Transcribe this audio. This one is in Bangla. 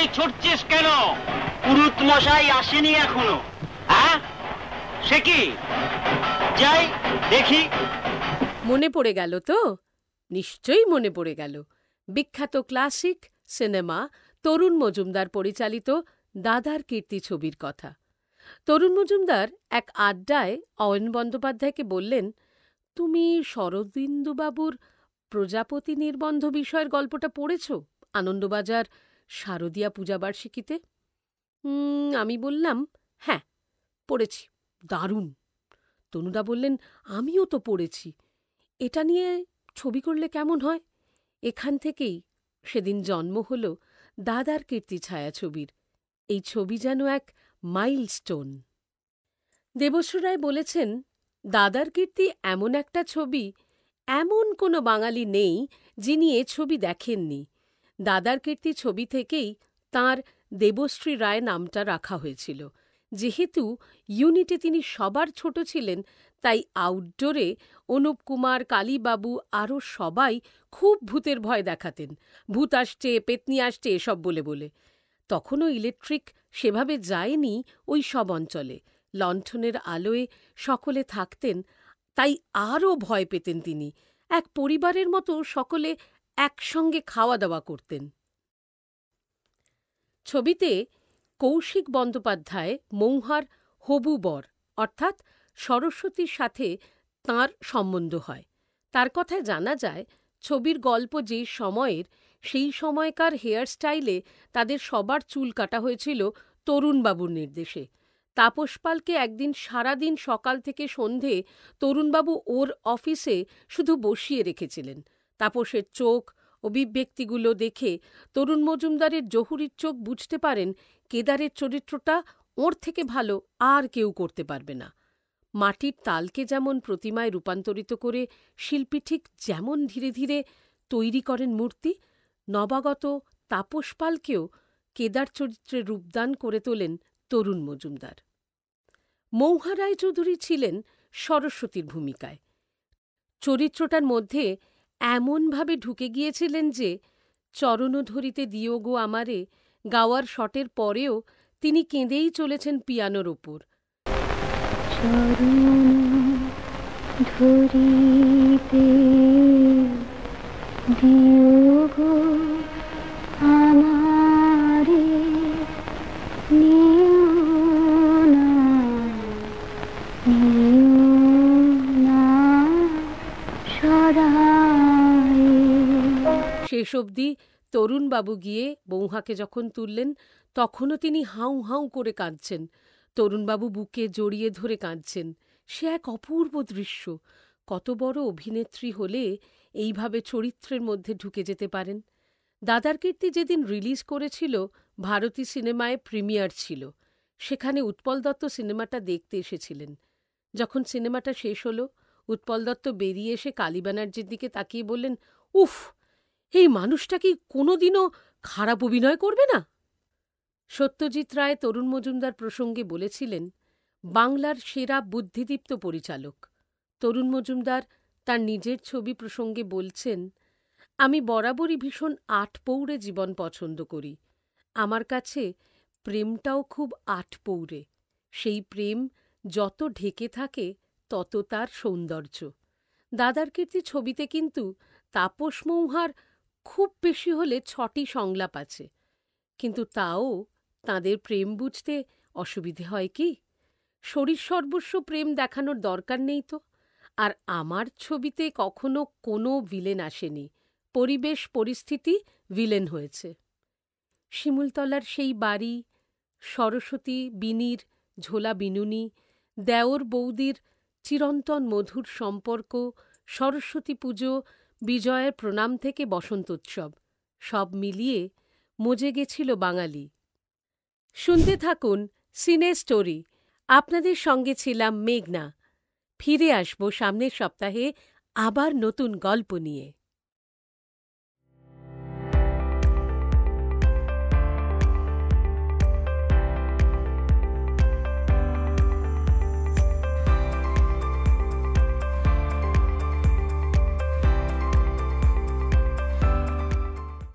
তাড়াতাড়ি ছুটছিস কেন? পুরুত মশাই আসেনি এখনো। হ্যাঁ, সে কি? যাই দেখি। মনে পড়ে গেল তো? নিশ্চয়ই মনে পড়ে গেল। বিখ্যাত ক্লাসিক সিনেমা তরুণ মজুমদার পরিচালিত দাদার কীর্তি ছবির কথা। তরুণ মজুমদার এক আড্ডায় অয়ন বন্দ্যোপাধ্যায়কে বললেন, তুমি শরদিন্দুবাবুর প্রজাপতি নির্বন্ধ বিষয়ের গল্পটা পড়েছ আনন্দবাজার শারদীয়া পূজাবার্ষিকীতে? আমি বললাম, হ্যাঁ পড়েছি, দারুণ। তনুদা বললেন, আমিও তো পড়েছি। এটা নিয়ে ছবি করলে কেমন হয়? এখান থেকেই সেদিন জন্ম হল দাদার কীর্তি ছায়াছবির। এই ছবি যেন এক মাইলস্টোন। দেবশ্রী রায় বলেছেন, দাদার কীর্তি এমন একটা ছবি, এমন কোনো বাঙালি নেই যিনি এ ছবি দেখেননি। দাদার কীর্তি ছবি থেকেই তাঁর দেবশ্রী রায় নামটা রাখা হয়েছিল। যেহেতু ইউনিটে তিনি সবার ছোট ছিলেন, তাই আউটডোরে অনুপ কুমার, কালীবাবু আরও সবাই খুব ভূতের ভয় দেখাতেন। ভূত আসছে, পেতনি আসছে এসব বলে বলে। তখনও ইলেকট্রিক সেভাবে যায়নি ওই সব অঞ্চলে। লণ্ঠনের আলোয় সকলে থাকতেন, তাই আরও ভয় পেতেন তিনি। এক পরিবারের মতো সকলে একসঙ্গে খাওয়া দাওয়া করতেন। ছবিতে কৌশিক বন্দ্যোপাধ্যায় মৌহার হবু বর, অর্থাৎ সরস্বতীর সাথে তাঁর সম্বন্ধ হয়। তার কথায় জানা যায়, ছবির গল্প যে সময়ের, সেই সময়কার হেয়ারস্টাইলে তাদের সবার চুল কাটা হয়েছিল তরুণবাবুর নির্দেশে। তাপস পালকে একদিন সারাদিন সকাল থেকে সন্ধে তরুণবাবু ওর অফিসে শুধু বসিয়ে রেখেছিলেন। তাপসের চোখ, অভিব্যক্তিগুলো দেখে তরুণ মজুমদারের জহুরির চোখ বুঝতে পারেন কেদারের চরিত্রটা ওর থেকে ভালো আর কেউ করতে পারবে না। মাটির তালকে যেমন প্রতিমায় রূপান্তরিত করে শিল্পী ঠিক যেমন ধীরে ধীরে তৈরি করেন মূর্তি, নবাগত তাপস পালকেও কেদার চরিত্রে রূপদান করে তোলেন তরুণ মজুমদার। মৌহা রায়চৌধুরী ছিলেন সরস্বতীর ভূমিকায়। চরিত্রটার মধ্যে এমনভাবে ঢুকে গিয়েছিলেন যে চরণ ধরিতে দিও গো আমারে গাওয়ার শটের পরেও তিনি কেঁদেই চলেছেন পিয়ানোর ওপর। ধরিতে দিও গো আমারে নিও না সরায়। শেষ অবধি তরুণবাবু গিয়ে বৌহাকে যখন তুললেন, তখনও তিনি হাউ হাউ করে কাঁদছেন। তরুণবাবু বুকে জড়িয়ে ধরে কাঁদছেন। সে এক অপূর্ব দৃশ্য। কত বড় অভিনেত্রী হলে এইভাবে চরিত্রের মধ্যে ঢুকে যেতে পারেন। দাদার কীর্তি যেদিন রিলিজ করেছিল, ভারতী সিনেমায় প্রিমিয়ার ছিল। সেখানে উৎপল দত্ত সিনেমাটা দেখতে এসেছিলেন। যখন সিনেমাটা শেষ হল, উৎপল দত্ত বেরিয়ে এসে কালী ব্যানার্জির দিকে তাকিয়ে বললেন, উফ, এই মানুষটা কি কোনোদিনও খারাপ অভিনয় করবে না? সত্যজিৎ রায় তরুণ মজুমদার প্রসঙ্গে বলেছিলেন, বাংলার সেরা বুদ্ধিদীপ্ত পরিচালক। তরুণ মজুমদার তার নিজের ছবি প্রসঙ্গে বলছেন, আমি বরাবরই ভীষণ আটপৌরে জীবন পছন্দ করি। আমার কাছে প্রেমটাও খুব আটপৌরে। সেই প্রেম যত ঢেকে থাকে তত তার সৌন্দর্য। দাদার কীর্তি ছবিতে কিন্তু তাপস মৌহার খুব বেশি হলে 6টি সংলাপ আছে, কিন্তু তাও তাঁদের প্রেম বুঝতে অসুবিধে হয় কি? শরীর সর্বস্ব প্রেম দেখানোর দরকার নেই তো। আর আমার ছবিতে কখনো কোনো ভিলেন আসেনি, পরিবেশ পরিস্থিতি ভিলেন হয়েছে। শিমুলতলার সেই বাড়ি, সরস্বতী বিনির ঝোলা বিনুনি, দেওর বৌদির চিরন্তন মধুর সম্পর্ক, সরস্বতী পুজো, বিজয়ের প্রণাম থেকে বসন্তোৎসব, সব মিলিয়ে মজে গেছিল বাঙালি। শুনতে থাকুন সিনে স্টোরি। আপনাদের সঙ্গে ছিলাম মেঘনা। ফিরে আসব সামনের সপ্তাহে আবার নতুন গল্প নিয়ে।